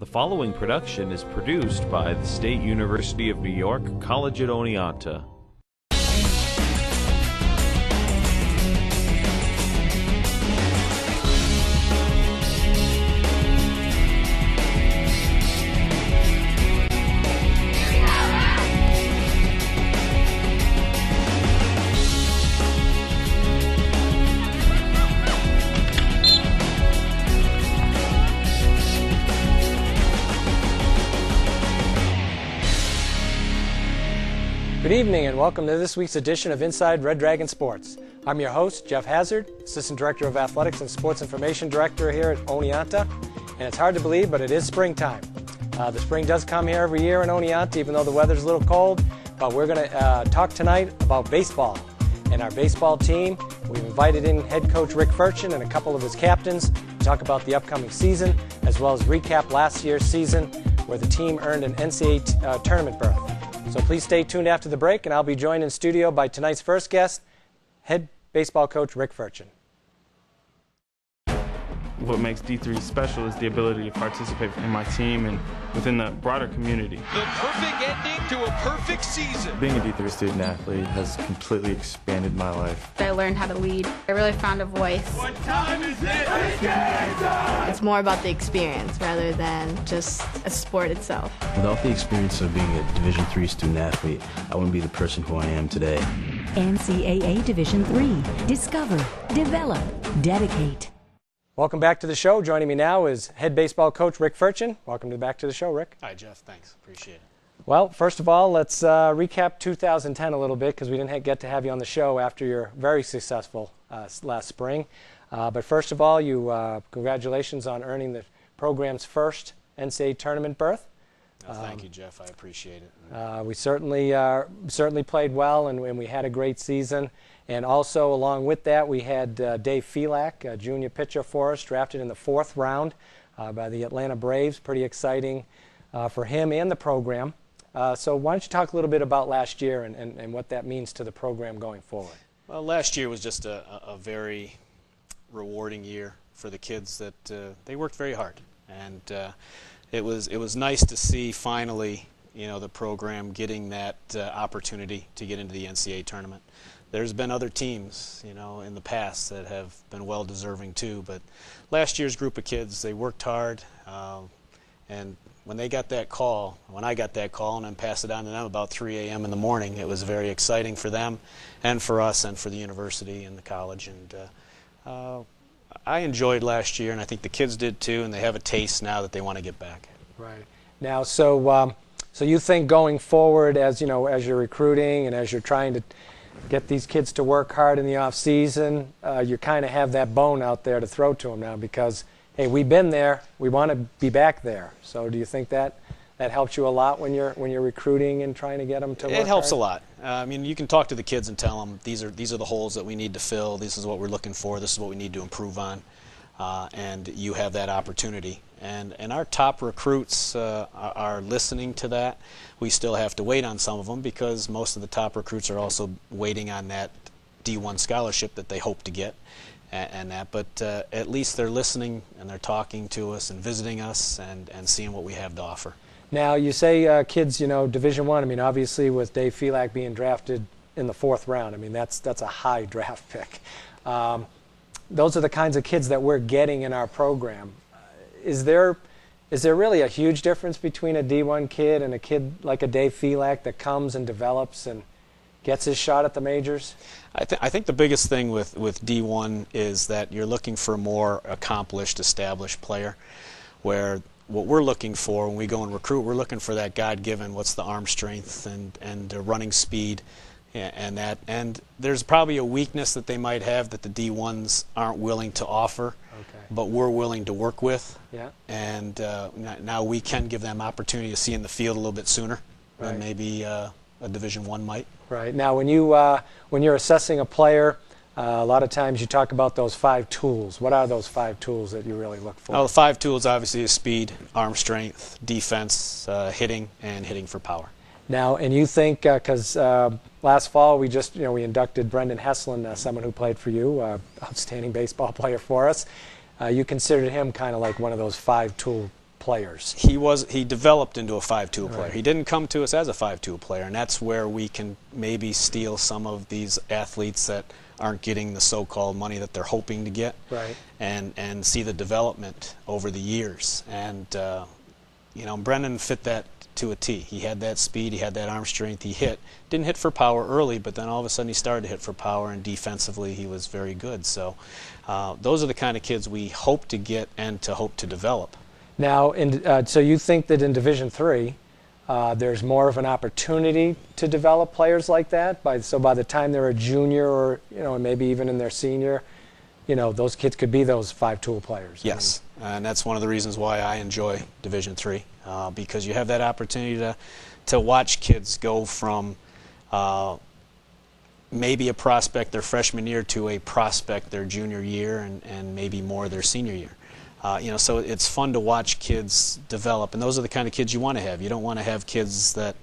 The following production is produced by the State University of New York College at Oneonta. Good evening and welcome to this week's edition of Inside Red Dragon Sports. I'm your host, Geoff Hassard, Assistant Director of Athletics and Sports Information Director here at Oneonta. And it's hard to believe, but it is springtime. The spring does come here every year in Oneonta, even though the weather's a little cold. But we're going to talk tonight about baseball. And our baseball team, we've invited in head coach Rick Furchin and a couple of his captains to talk about the upcoming season, as well as recap last year's season where the team earned an NCAA tournament berth. So please stay tuned after the break, and I'll be joined in studio by tonight's first guest, head baseball coach Rick Furchin. What makes D3 special is the ability to participate in my team and within the broader community. The perfect ending to a perfect season. Being a D3 student athlete has completely expanded my life. I learned how to lead. I really found a voice. What time is it? It's more about the experience rather than just a sport itself. Without the experience of being a Division III student athlete, I wouldn't be the person who I am today. NCAA Division III. Discover, develop, dedicate. Welcome back to the show. Joining me now is head baseball coach Rick Furchin. Welcome back to the show, Rick. Hi, Jeff. Thanks. Appreciate it. Well, first of all, let's recap 2010 a little bit because we didn't get to have you on the show after your very successful last spring. But first of all, congratulations on earning the program's first NCAA tournament berth. Thank you, Jeff. I appreciate it. We certainly played well, and we had a great season. And also, along with that, we had Dave Felak, a junior pitcher for us, drafted in the 4th round by the Atlanta Braves. Pretty exciting for him and the program. So why don't you talk a little bit about last year and what that means to the program going forward? Well, last year was just a very rewarding year for the kids that they worked very hard. And it was nice to see finally, the program getting that opportunity to get into the NCAA tournament. There's been other teams, in the past that have been well-deserving too, but last year's group of kids, they worked hard, and when I got that call and then passed it on to them about 3 a.m. in the morning, it was very exciting for them and for us and for the university and the college. And I enjoyed last year, and I think the kids did too, and they have a taste now that they want to get back. Right. Now, so you think going forward as you're recruiting and as you're trying to get these kids to work hard in the off season, you kind of have that bone out there to throw to them now because, hey, we've been there, we want to be back there. So do you think that helps you a lot when you're recruiting and trying to get them to work hard? It helps a lot. You can talk to the kids and tell them these are the holes that we need to fill. This is what we're looking for. This is what we need to improve on, and you have that opportunity. And our top recruits are listening to that. We still have to wait on some of them because most of the top recruits are also waiting on that D1 scholarship that they hope to get, but at least they're listening and they're talking to us and visiting us and seeing what we have to offer. Now, you say kids, Division I. I mean, obviously with Dave Felak being drafted in the 4th round, I mean that's a high draft pick. Those are the kinds of kids that we're getting in our program. Is there really a huge difference between a D1 kid and a kid like a Dave Felak that comes and develops and gets his shot at the majors? I think the biggest thing with D1 is that you're looking for a more accomplished, established player, where what we're looking for when we go and recruit, we're looking for that God-given, what's the arm strength and running speed, and there's probably a weakness that they might have that the D1s aren't willing to offer. Okay. But we're willing to work with, and now we can give them opportunity to see in the field a little bit sooner than maybe a Division I might. Right. Now, when you're assessing a player, a lot of times you talk about those 5 tools. What are those 5 tools that you really look for? Well, the 5 tools obviously is speed, arm strength, defense, hitting, and hitting for power. Now, and you think, because last fall we inducted Brendan Heslin, someone who played for you, outstanding baseball player for us. You considered him kind of like one of those 5 tool players. He developed into a 5-tool player. Right. He didn't come to us as a 5-tool player, and that's where we can maybe steal some of these athletes that aren't getting the so-called money that they're hoping to get, right, and see the development over the years. And you know, Brennan fit that to a T. He had that speed, he had that arm strength, he didn't hit for power early, but then all of a sudden he started to hit for power, and defensively he was very good. So those are the kind of kids we hope to get and to hope to develop. Now, so you think that in Division III, there's more of an opportunity to develop players like that? So by the time they're a junior, or maybe even in their senior, those kids could be those 5-tool players. Yes, and that's one of the reasons why I enjoy Division III, because you have that opportunity to watch kids go from maybe a prospect their freshman year to a prospect their junior year, and maybe more their senior year. So it's fun to watch kids develop, and those are the kind of kids you want to have. You don't want to have kids that,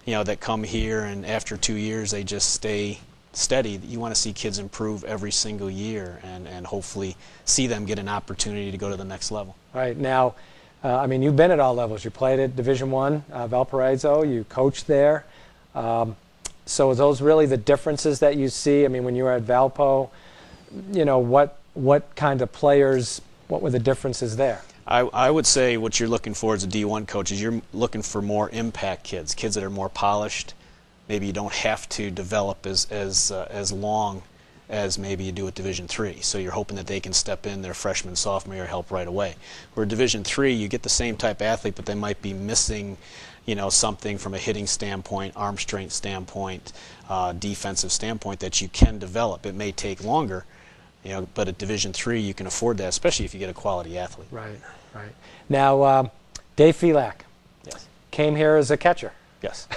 that come here and after 2 years they just stay steady. You want to see kids improve every single year, and hopefully see them get an opportunity to go to the next level. Right. Now, you've been at all levels. You played at Division I, Valparaiso. You coached there. So are those really the differences that you see? When you were at Valpo, what kind of players, what were the differences there? I would say what you're looking for as a D1 coach is you're looking for more impact kids that are more polished. Maybe you don't have to develop as long as maybe you do at Division III. So you're hoping that they can step in their freshman, sophomore year, help right away. Where Division III, you get the same type of athlete, but they might be missing, something from a hitting standpoint, arm strength standpoint, defensive standpoint that you can develop. It may take longer, but at Division III, you can afford that, especially if you get a quality athlete. Right, right. Now, Dave Felak, yes, came here as a catcher. Yes.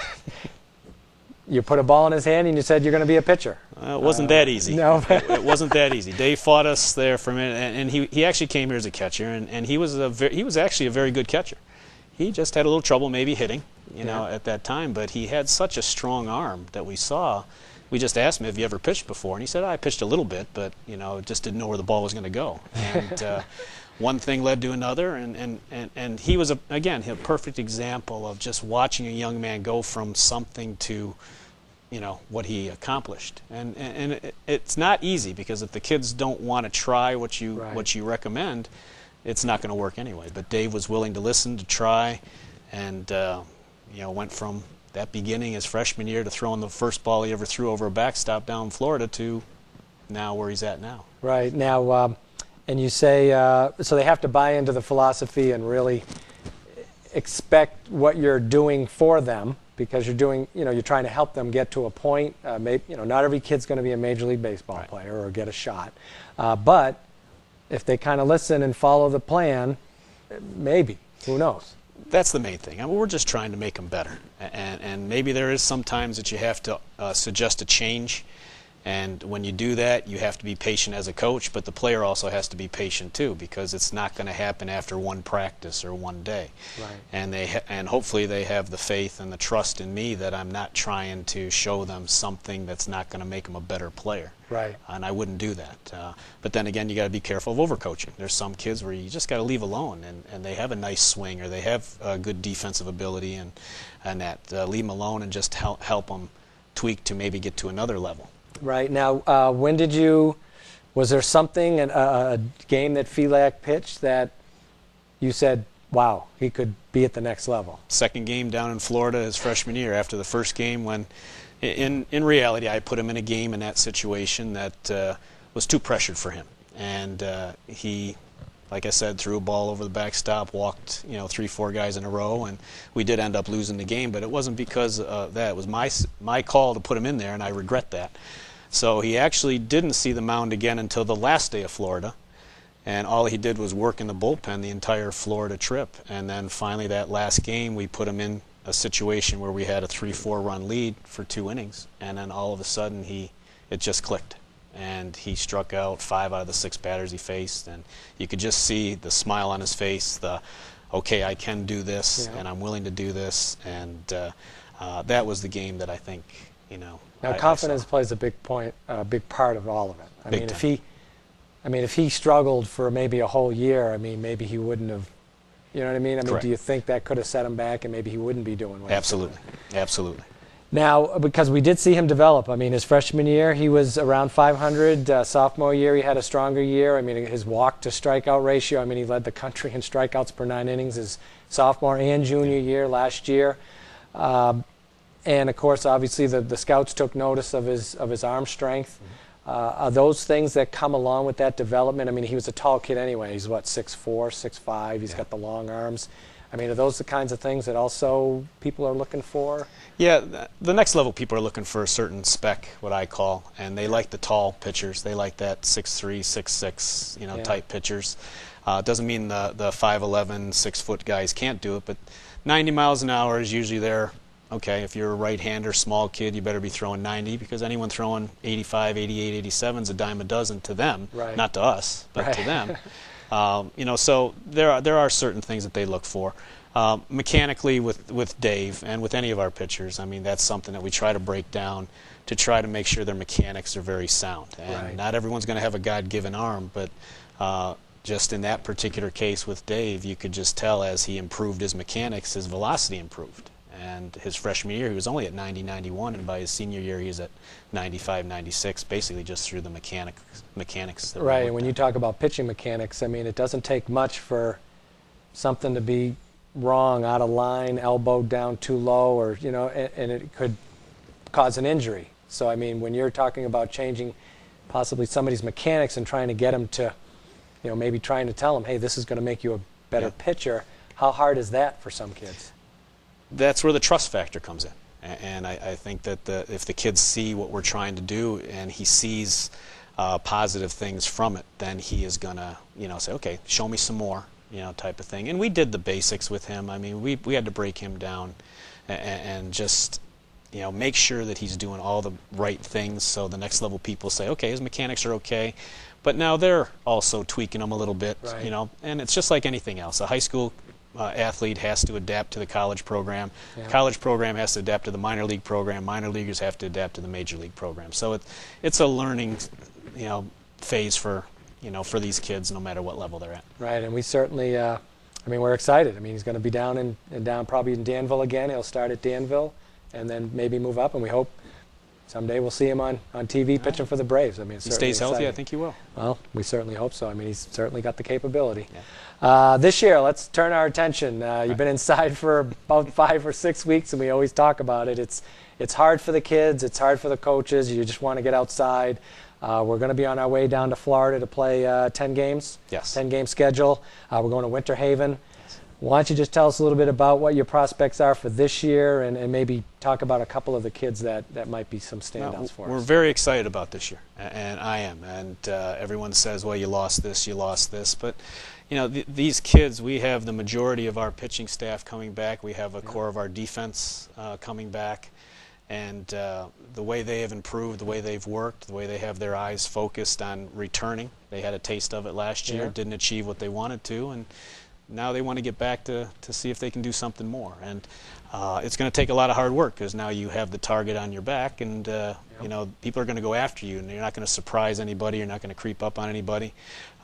You put a ball in his hand and you said you're going to be a pitcher. It wasn't that easy. No. It wasn't that easy. Dave fought us there for a minute, and he actually came here as a catcher, and he was actually a very good catcher. He just had a little trouble maybe hitting, at that time, but he had such a strong arm that we saw. We just asked him, have you ever pitched before? And he said, I pitched a little bit, but just didn't know where the ball was going to go. And one thing led to another, and he was, again, a perfect example of just watching a young man go from something to what he accomplished. And it's not easy, because if the kids don't want to try what you recommend, it's not going to work anyway. But Dave was willing to listen, to try, and went from that beginning his freshman year to throwing the first ball he ever threw over a backstop down in Florida to now where he's at now. Right. Now, and you say, so they have to buy into the philosophy and really expect what you're doing for them, because you're doing, you're trying to help them get to a point. Not every kid's going to be a Major League Baseball player or get a shot. But if they kind of listen and follow the plan, maybe, who knows? That's the main thing. We're just trying to make them better. And maybe there is sometimes that you have to suggest a change. And when you do that, you have to be patient as a coach, but the player also has to be patient too, because it's not going to happen after one practice or one day. Right. And hopefully they have the faith and the trust in me that I'm not trying to show them something that's not going to make them a better player. Right. And I wouldn't do that. But then again, you got to be careful of overcoaching. There's some kids where you just got to leave alone, and they have a nice swing, or they have good defensive ability, and that leave them alone and just help them tweak to maybe get to another level. Right. Now, was there something, a game that Felak pitched that you said, wow, he could be at the next level? Second game down in Florida his freshman year, after the first game, when in reality I put him in a game in that situation that was too pressured for him. And he, like I said, threw a ball over the backstop, walked 3-4 guys in a row, and we did end up losing the game, but it wasn't because of that. It was my call to put him in there, and I regret that. So he actually didn't see the mound again until the last day of Florida, and all he did was work in the bullpen the entire Florida trip. And then finally that last game, we put him in a situation where we had a 3-4 run lead for 2 innings, and then all of a sudden it just clicked. And he struck out 5 out of the 6 batters he faced, and you could just see the smile on his face, okay, I can do this, and I'm willing to do this, and that was the game that I think, Now, confidence plays a big part of all of it. If he struggled for maybe a whole year, maybe he wouldn't have You know what I mean? I mean, Correct. do you think that could have set him back and maybe he wouldn't be doing what Absolutely. he's doing? Absolutely. Now, because we did see him develop. I mean, his freshman year, he was around 500. Sophomore year, he had a stronger year. I mean, his walk-to-strikeout ratio, I mean, he led the country in strikeouts per 9 innings his sophomore and junior year last year. And, of course, obviously, the scouts took notice of his arm strength. Are those things that come along with that development? I mean, he was a tall kid anyway. He's, what, 6'4", 6'5". He's got the long arms. I mean, are those the kinds of things that also people are looking for? Yeah, the next level people are looking for a certain spec, what I call, and they like the tall pitchers. They like that 6'3", 6'6", type pitchers. Doesn't mean the 5'11", 6-foot guys can't do it, but 90 miles an hour is usually there. Okay, if you're a right-hander, small kid, you better be throwing 90 because anyone throwing 85, 88, 87 is a dime a dozen to them, right. Not to us, but right. to them. So there are certain things that they look for. Mechanically with Dave and with any of our pitchers, I mean, that's something that we try to break down to try to make sure their mechanics are very sound. And right. Not everyone's going to have a God-given arm, but just in that particular case with Dave, you could just tell as he improved his mechanics, his velocity improved. And his freshman year, he was only at 90, 91, and by his senior year, he was at 95, 96, basically just through the mechanics. That right, and when you talk about pitching mechanics, I mean, it doesn't take much for something to be wrong, out of line, elbowed down too low, or, and it could cause an injury. So, I mean, when you're talking about changing possibly somebody's mechanics and trying to get them to, maybe trying to tell them, hey, this is going to make you a better pitcher, how hard is that for some kids? That's where the trust factor comes in. And I think that if the kids see what we're trying to do and he sees positive things from it, then he is going to, say, okay, show me some more, type of thing. And we did the basics with him. I mean, we had to break him down and just, make sure that he's doing all the right things so the next level people say, okay, his mechanics are okay. But now they're also tweaking them a little bit, right. And it's just like anything else. A high school athlete has to adapt to the college program. Yeah. College program has to adapt to the minor league program. Minor leaguers have to adapt to the major league program. So it's a learning, phase for these kids, no matter what level they're at. Right, and we certainly, we're excited. I mean, he's going to be down probably in Danville again. He'll start at Danville, and then maybe move up. And we hope someday we'll see him on TV pitching for the Braves. I mean, he stays healthy. I think he will. Well, we certainly hope so. I mean, he's certainly got the capability. Yeah. This year, let's turn our attention. You've been inside for about 5 or 6 weeks, and we always talk about it. It's hard for the kids. It's hard for the coaches. You just want to get outside. We're going to be on our way down to Florida to play 10 games. Yes. 10-game schedule. We're going to Winter Haven. Why don't you just tell us a little bit about what your prospects are for this year and maybe talk about a couple of the kids that might be some standouts for us. We're very excited about this year, and I am. And everyone says, well, you lost this. But, these kids, we have the majority of our pitching staff coming back. We have a core of our defense coming back. And the way they have improved, the way they've worked, the way they have their eyes focused on returning. They had a taste of it last year, didn't achieve what they wanted to, and now they want to get back to see if they can do something more. And it's going to take a lot of hard work because now you have the target on your back, and people are going to go after you, and you're not going to surprise anybody. You're not going to creep up on anybody.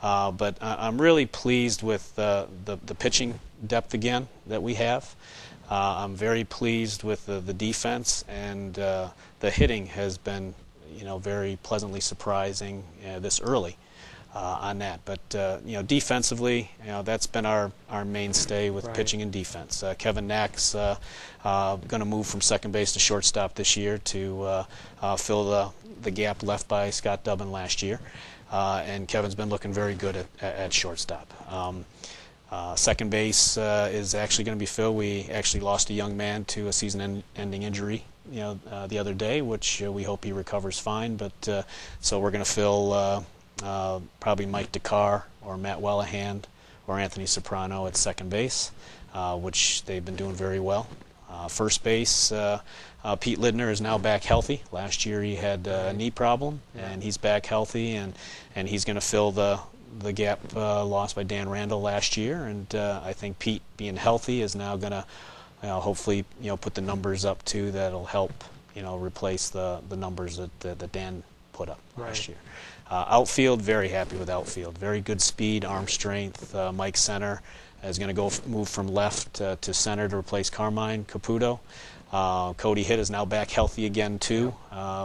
But I'm really pleased with the pitching depth again that we have. I'm very pleased with the defense, and the hitting has been, very pleasantly surprising this early on that. But defensively, that's been our mainstay with pitching and defense. Kevin Knack's going to move from second base to shortstop this year to fill the gap left by Scott Dubbin last year, and Kevin's been looking very good at shortstop. Second base is actually going to be filled. We actually lost a young man to a season-ending injury, the other day, which we hope he recovers fine. But so we're going to fill probably Mike DeCarr or Matt Wellahan or Anthony Soprano at second base, which they've been doing very well. First base, Pete Lidner is now back healthy. Last year he had a knee problem, and he's back healthy, and he's going to fill the gap lost by Dan Randall last year, and I think Pete being healthy is now going to hopefully put the numbers up too that'll help replace the numbers that Dan put up last year. Outfield, very happy with outfield. Very good speed, arm strength. Mike Center is going to move from left to center to replace Carmine Caputo. Cody Hitt is now back healthy again too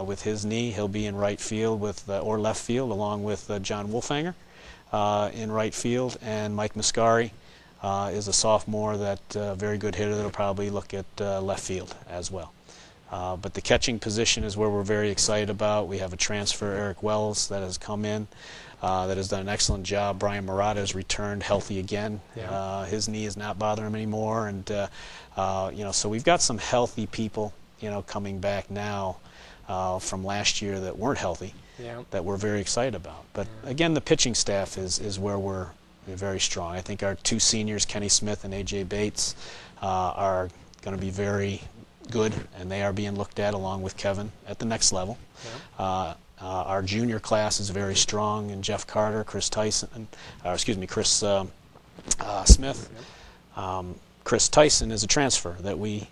with his knee. He'll be in right field or left field along with John Wolfanger in right field, and Mike Mascari is a sophomore very good hitter that'll probably look at left field as well. But the catching position is where we're very excited about. We have a transfer, Eric Wells, that has come in, that has done an excellent job. Brian Murata has returned healthy again. Yeah. His knee is not bothering him anymore, and so we've got some healthy people, coming back now from last year that weren't healthy, that we're very excited about. But again, the pitching staff is where we're very strong. I think our two seniors, Kenny Smith and AJ Bates, are going to be very good, and they are being looked at along with Kevin at the next level. Yeah. Our junior class is very strong, and Jeff Carter, Chris Smith. Chris Tyson is a transfer that we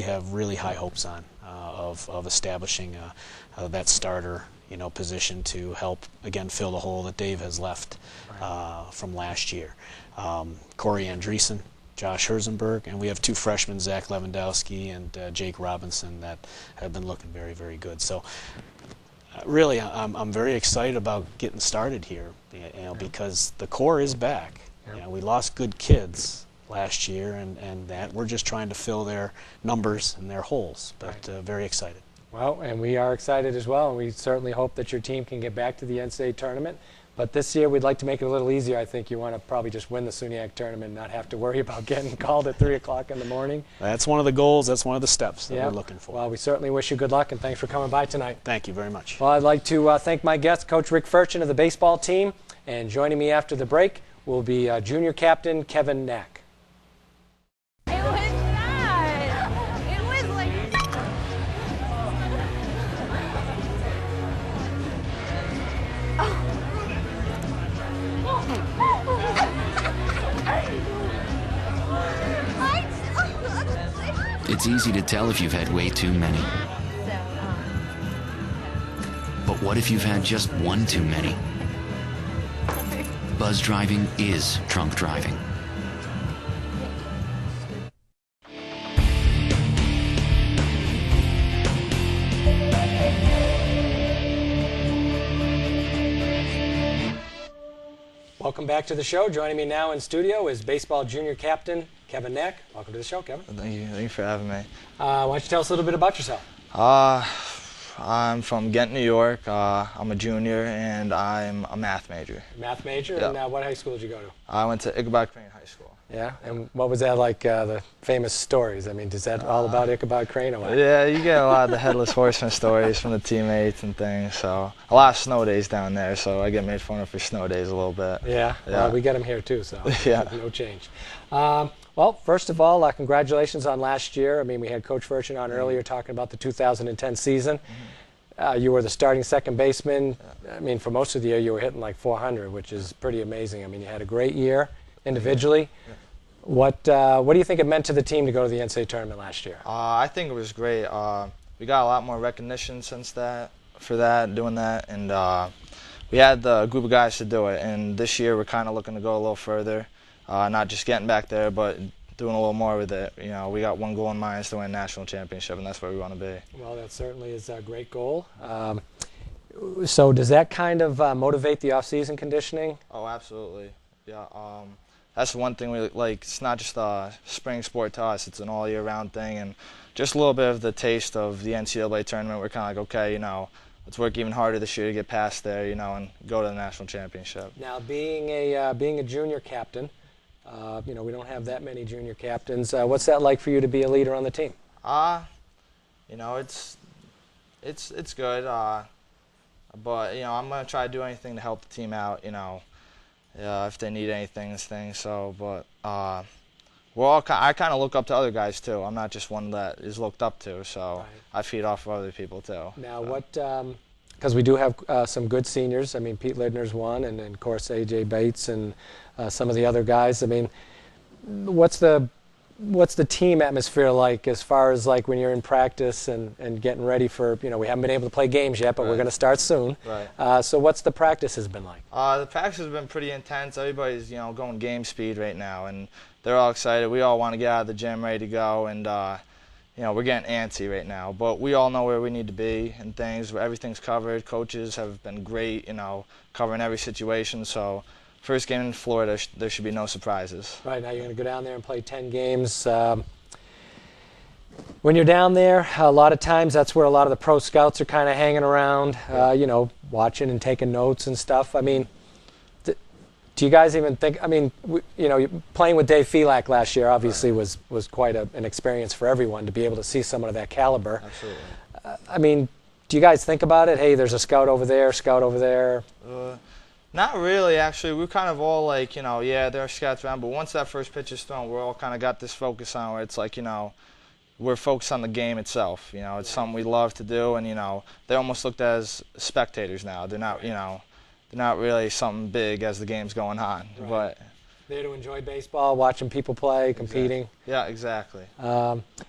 have really high hopes on of establishing that starter position to help again fill the hole that Dave has left from last year. Corey Andreessen, Josh Herzenberg, and we have two freshmen, Zach Lewandowski and Jake Robinson, that have been looking very, very good. So really, I'm very excited about getting started here, because the core is back. We lost good kids last year, and that we're just trying to fill their numbers and their holes, but very excited. Well, and we are excited as well, and we certainly hope that your team can get back to the NCAA tournament. But this year, we'd like to make it a little easier. I think you want to probably just win the SUNYAC tournament and not have to worry about getting called at 3 o'clock in the morning. That's one of the goals. That's one of the steps that we're looking for. Well, we certainly wish you good luck, and thanks for coming by tonight. Thank you very much. Well, I'd like to thank my guest, Coach Rick Furchin of the baseball team. And joining me after the break will be junior captain Kevin Knack. It was not. It was like... It's easy to tell if you've had way too many. But what if you've had just one too many? Buzz driving is drunk driving. Welcome back to the show. Joining me now in studio is baseball junior captain Kevin Knack. Welcome to the show, Kevin. Thank you. Thank you for having me. Why don't you tell us a little bit about yourself? I'm from Ghent, New York. I'm a junior, and I'm a math major. Math major? Yep. And what high school did you go to? I went to Ichabod Crane High School. Yeah? And what was that like, the famous stories? I mean, is that all about Ichabod Crane or what? Yeah, you get a lot of the Headless Horseman stories from the teammates and things. So a lot of snow days down there, so I get made fun of for snow days a little bit. Yeah? Well, we get them here too, so yeah. No change. Well, first of all, congratulations on last year. I mean, we had Coach Furchin on earlier talking about the 2010 season. You were the starting second baseman. I mean, for most of the year, you were hitting like 400, which is pretty amazing. I mean, you had a great year individually. What do you think it meant to the team to go to the NCAA tournament last year? I think it was great. We got a lot more recognition since doing that, and we had the group of guys to do it. And this year, we're kind of looking to go a little further. Not just getting back there, but doing a little more with it. You know, we got one goal in mind, is to win a national championship, and that's where we want to be. Well, that certainly is a great goal. So does that kind of motivate the off-season conditioning? Oh, absolutely. Yeah. That's one thing we like. It's not just a spring sport to us. It's an all-year-round thing, and just a little bit of the taste of the NCAA tournament. We're kind of like, okay, let's work even harder this year to get past there, and go to the national championship. Now, being a junior captain, we don't have that many junior captains. What's that like for you to be a leader on the team? It's good. But I'm gonna try to do anything to help the team out. If they need anything, So, but I kind of look up to other guys too. I'm not just one that is looked up to. So right. I feed off of other people too. Now, because we do have some good seniors. I mean, Pete Lidner's one, and of course AJ Bates and some of the other guys. I mean, what's the what's the team atmosphere like as far as like when you're in practice and getting ready for, you know, we haven't been able to play games yet, but we're going to start soon. Right. So what's the practice has been like? The practice has been pretty intense. Everybody's, you know, going game speed right now, and they're all excited. We all want to get out of the gym ready to go, and you know, we're getting antsy right now. But we all know where we need to be and things. Everything's covered. Coaches have been great, you know, covering every situation. So first game in Florida, there should be no surprises. Right, now you're going to go down there and play 10 games. When you're down there, a lot of times that's where a lot of the pro scouts are kind of hanging around, you know, watching and taking notes and stuff. I mean, do you guys even think, I mean, you know, playing with Dave Felak last year obviously was quite an experience for everyone to be able to see someone of that caliber. Absolutely. I mean, do you guys think about it? Hey, there's a scout over there, scout over there. Not really, actually. We're kind of all like, you know, yeah, there are scouts around, but once that first pitch is thrown, we're all kind of got this focus on where it's like, you know, we're focused on the game itself. You know, it's something we love to do, and, you know, they're almost looked at as spectators now. They're not, you know, they're not really something big as the game's going on. Right. But there to enjoy baseball, watching people play, competing. Exactly. Yeah, exactly.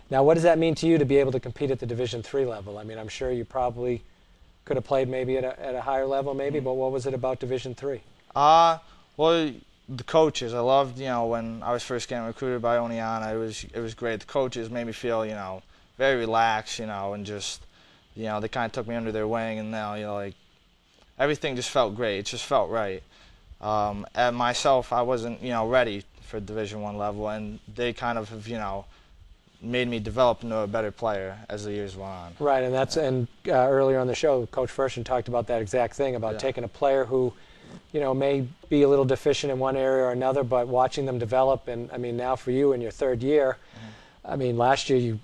Now, what does that mean to you to be able to compete at the Division III level? I mean, I'm sure you probably could have played maybe at a higher level, maybe, but what was it about Division III? Well, the coaches. I loved, you know, when I was first getting recruited by Oneonta, it was great. The coaches made me feel, you know, very relaxed, you know, and just, you know, they kind of took me under their wing, and now, you know, like, everything just felt great. It just felt right. And myself, I wasn't, you know, ready for Division I level, and they kind of have, you know, made me develop into a better player as the years went on. Right, and that's earlier on the show, Coach Fershon talked about that exact thing, about taking a player who, you know, may be a little deficient in one area or another, but watching them develop. And I mean, now for you in your third year, I mean, last year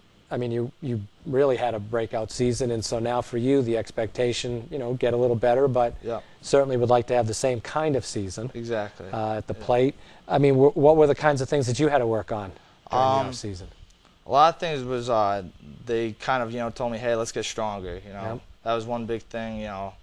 you really had a breakout season, and so now for you the expectation, you know, get a little better, but certainly would like to have the same kind of season. Exactly. At the plate. I mean, what were the kinds of things that you had to work on during the off season? A lot of things was they kind of, you know, told me, hey, let's get stronger. You know, that was one big thing. You know,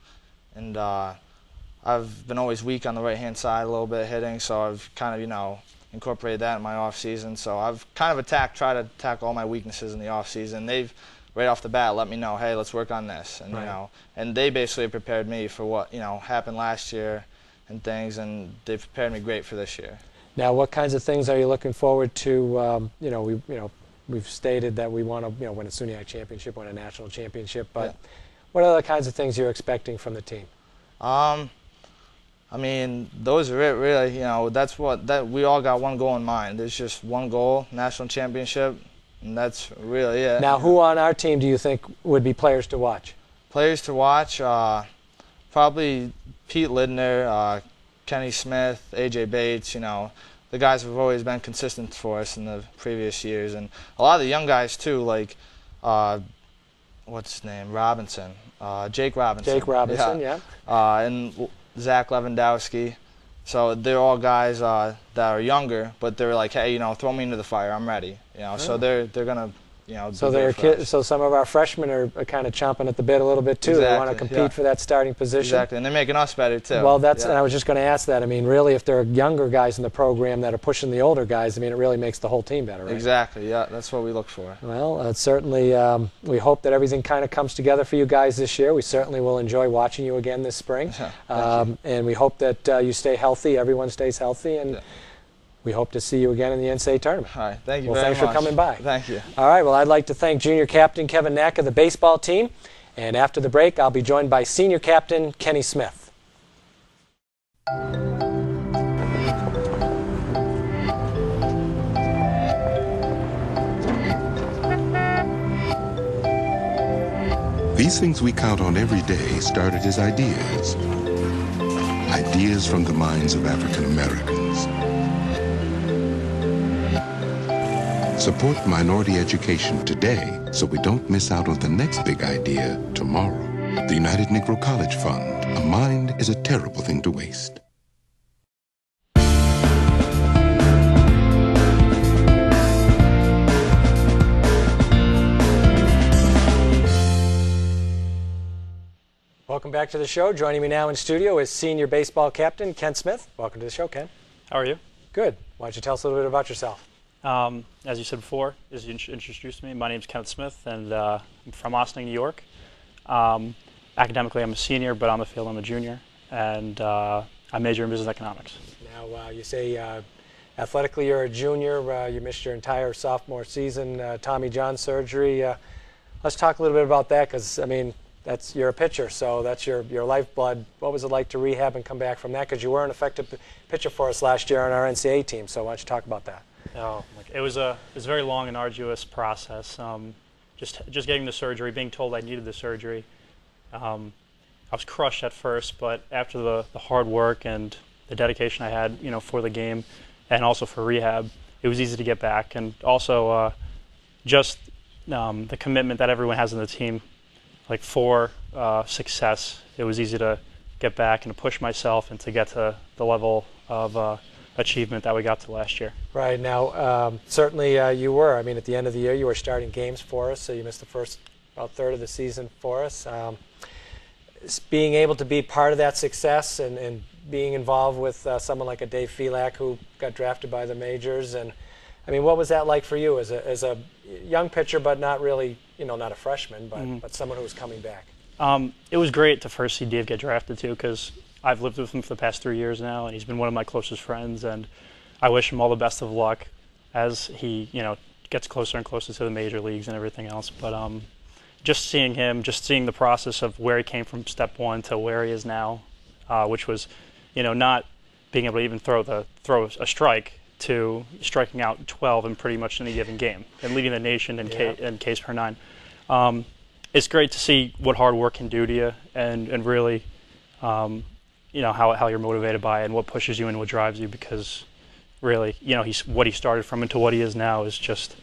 and I've been always weak on the right-hand side a little bit hitting, so I've kind of, you know, incorporated that in my off season. So I've kind of tried to attack all my weaknesses in the off season. They've right off the bat let me know, hey, let's work on this, and you know, and they basically prepared me for what, you know, happened last year and things, and they prepared me great for this year. Now, what kinds of things are you looking forward to? You know, we've stated that we want to, you know, win a SUNY championship, win a national championship, but what other kinds of things you're expecting from the team? I mean, those are it, really. You know, that's we all got one goal in mind. There's just one goal, national championship, and that's really it. Now, who on our team do you think would be players to watch? Players to watch, probably Pete Lidner, Kenny Smith, AJ Bates. You know, the guys have always been consistent for us in the previous years, and a lot of the young guys too, like what's his name, Robinson, Jake Robinson. Jake Robinson, yeah. And Zach Lewandowski. So they're all guys that are younger, but they're like, hey, you know, throw me into the fire, I'm ready. You know, so they're gonna, you know. So some of our freshmen are kind of chomping at the bit a little bit too. Exactly, they want to compete for that starting position. Exactly, and they're making us better too. Well, and I was just going to ask that. I mean, really, if there are younger guys in the program that are pushing the older guys, I mean, it really makes the whole team better, right? Exactly, yeah, that's what we look for. Well, certainly, we hope that everything kind of comes together for you guys this year. We certainly will enjoy watching you again this spring, and we hope that you stay healthy, everyone stays healthy, and we hope to see you again in the NCAA tournament. All right, thank you very much. Well, thanks for coming by. Thank you. All right, well, I'd like to thank junior captain Kevin Knack of the baseball team. And after the break, I'll be joined by senior captain Kenny Smith. These things we count on every day started as ideas. Ideas from the minds of African Americans. Support minority education today so we don't miss out on the next big idea tomorrow. The United Negro College Fund. A mind is a terrible thing to waste. Welcome back to the show. Joining me now in studio is senior baseball captain Ken Smith. Welcome to the show, Ken. How are you? Good. Why don't you tell us a little bit about yourself? As you said before, as you introduced me, my name is Kenneth Smith, and I'm from Austin, New York. Academically, I'm a senior, but on the field, I'm a junior, and I major in business economics. Now, you say athletically you're a junior. You missed your entire sophomore season, Tommy John surgery. Let's talk a little bit about that, because, I mean, you're a pitcher, so that's your lifeblood. What was it like to rehab and come back from that? Because you were an effective pitcher for us last year on our NCAA team, so why don't you talk about that? Oh, it was a very long and arduous process. Just getting the surgery, being told I needed the surgery. I was crushed at first, but after the hard work and the dedication I had, for the game, and also for rehab, it was easy to get back. And also, just the commitment that everyone has in the team, like for success. It was easy to get back and to push myself and to get to the level of achievement that we got to last year. Right. Now, certainly you were. I mean, at the end of the year, you were starting games for us, so you missed the first about third of the season for us. Being able to be part of that success and being involved with someone like a Dave Felak, who got drafted by the majors, and I mean, what was that like for you as a young pitcher, but not really, not a freshman, but someone who was coming back? It was great to first see Dave get drafted too, because I've lived with him for the past 3 years now, and he's been one of my closest friends, and I wish him all the best of luck as he, gets closer and closer to the major leagues and everything else. But just seeing him, just seeing the process of where he came from step one to where he is now, which was, not being able to even throw a strike to striking out 12 in pretty much any given game and leading the nation in Ks per 9. It's great to see what hard work can do to you, and really, how you're motivated by it and what pushes you and what drives you, because really, what he started from into what he is now is just,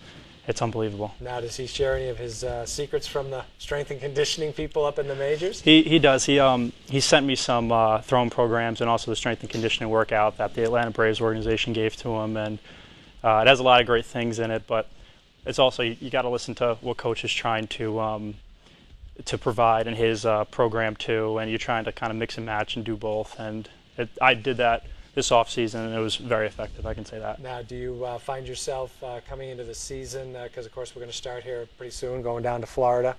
it's unbelievable. Now, does he share any of his secrets from the strength and conditioning people up in the majors? He does. He sent me some throwing programs and also the strength and conditioning workout that the Atlanta Braves organization gave to him, and it has a lot of great things in it. But it's also, you got to listen to what coach is trying to provide in his program too, and you're trying to kind of mix and match and do both. And I did that this offseason, and it was very effective, I can say that. Now, do you find yourself coming into the season, because of course we're going to start here pretty soon, going down to Florida.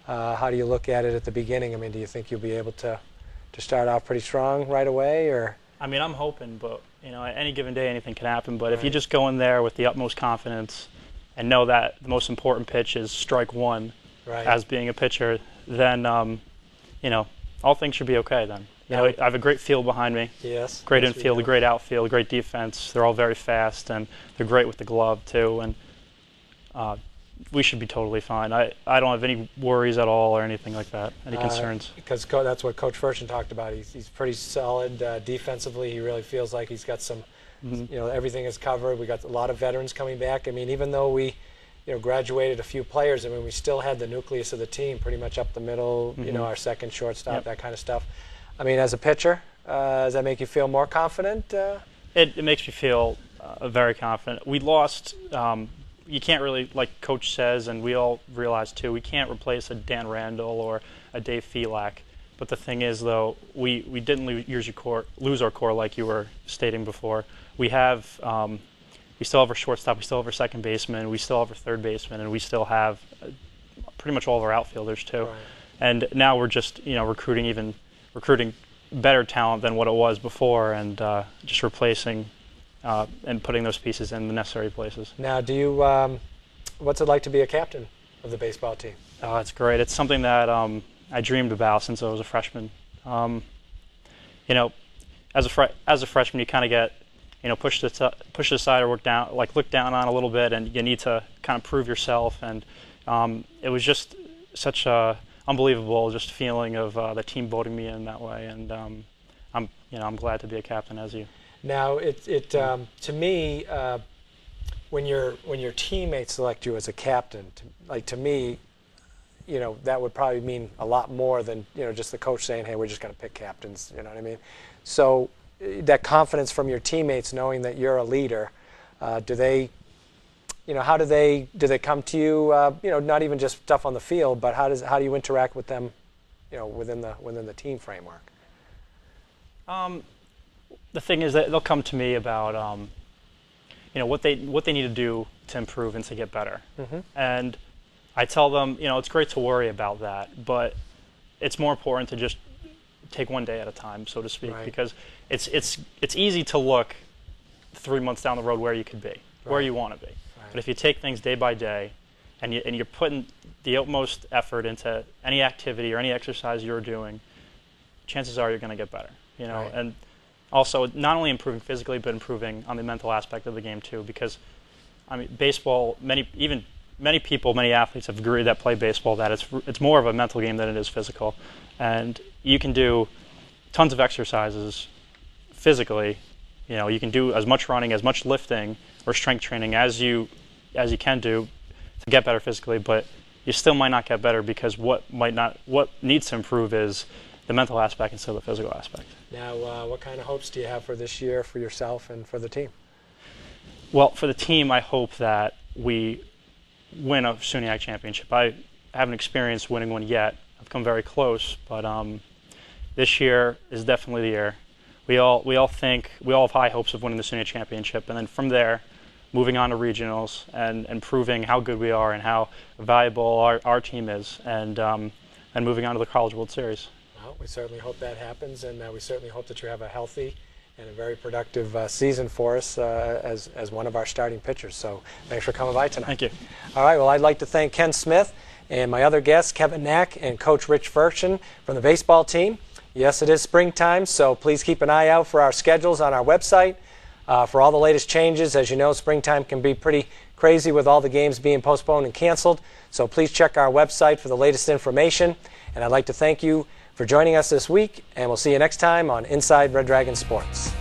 How do you look at it at the beginning? I mean, do you think you'll be able to start off pretty strong right away, or? I mean, I'm hoping, but at any given day anything can happen. But if you just go in there with the utmost confidence and know that the most important pitch is strike one, as being a pitcher, then all things should be okay then. I have a great field behind me. Yes. Great infield, a great outfield, great defense. They're all very fast, and they're great with the glove too. And we should be totally fine. I don't have any worries at all or anything like that. Any concerns? Because that's what Coach Furchin talked about. He's pretty solid defensively. He really feels like he's got some, everything is covered. We got a lot of veterans coming back. I mean, even though we, graduated a few players, I mean, we still had the nucleus of the team pretty much up the middle. Our second shortstop, that kind of stuff. I mean, as a pitcher, does that make you feel more confident? It makes me feel very confident. We lost. You can't really, like Coach says, and we all realize too, we can't replace a Dan Randall or a Dave Felak. But the thing is, though, we didn't lose our core like you were stating before. We have, we still have our shortstop, we still have our second baseman, we still have our third baseman, and we still have pretty much all of our outfielders too. Right. And now we're just, recruiting better talent than what it was before, and just replacing and putting those pieces in the necessary places. Now, do you, what's it like to be a captain of the baseball team? Oh, it's great. It's something that I dreamed about since I was a freshman. As a freshman, you kind of get, pushed aside or looked down on a little bit, and you need to kind of prove yourself. And it was just such a unbelievable just feeling of the team voting me in that way, and I'm glad to be a captain as you. Now, to me, when your teammates select you as a captain, to me, that would probably mean a lot more than just the coach saying, "Hey, we're just going to pick captains." You know what I mean? So that confidence from your teammates, knowing that you're a leader, do they come to you? Not even just stuff on the field, but how do you interact with them? Within the team framework. The thing is that they'll come to me about, what they need to do to improve and to get better. And I tell them, it's great to worry about that, but it's more important to just take one day at a time, so to speak, because it's easy to look 3 months down the road where you could be, where you want to be. But if you take things day by day, and you're putting the utmost effort into any activity or any exercise you're doing, chances are you're going to get better. And also not only improving physically, but improving on the mental aspect of the game too. Because baseball, many people, many athletes have agreed that play baseball that it's more of a mental game than it is physical. And you can do tons of exercises physically. You can do as much running, as much lifting, or strength training as you can do to get better physically, but you still might not get better because what needs to improve is the mental aspect instead of the physical aspect. Now, what kind of hopes do you have for this year for yourself and for the team? Well, for the team, I hope that we win a SUNY championship. I haven't experienced winning one yet. I've come very close, but this year is definitely the year. We all have high hopes of winning the SUNY championship, and then from there, moving on to regionals and proving how good we are and how valuable our team is, and moving on to the College World Series. Well, we certainly hope that happens, and we certainly hope that you have a healthy and a very productive season for us as one of our starting pitchers. So thanks for coming by tonight. Thank you. All right, well, I'd like to thank Ken Smith and my other guests, Kevin Knack and Coach Rich Ferguson from the baseball team. Yes, it is springtime, so please keep an eye out for our schedules on our website for all the latest changes. As you know, springtime can be pretty crazy with all the games being postponed and canceled. So please check our website for the latest information. And I'd like to thank you for joining us this week, and we'll see you next time on Inside Red Dragon Sports.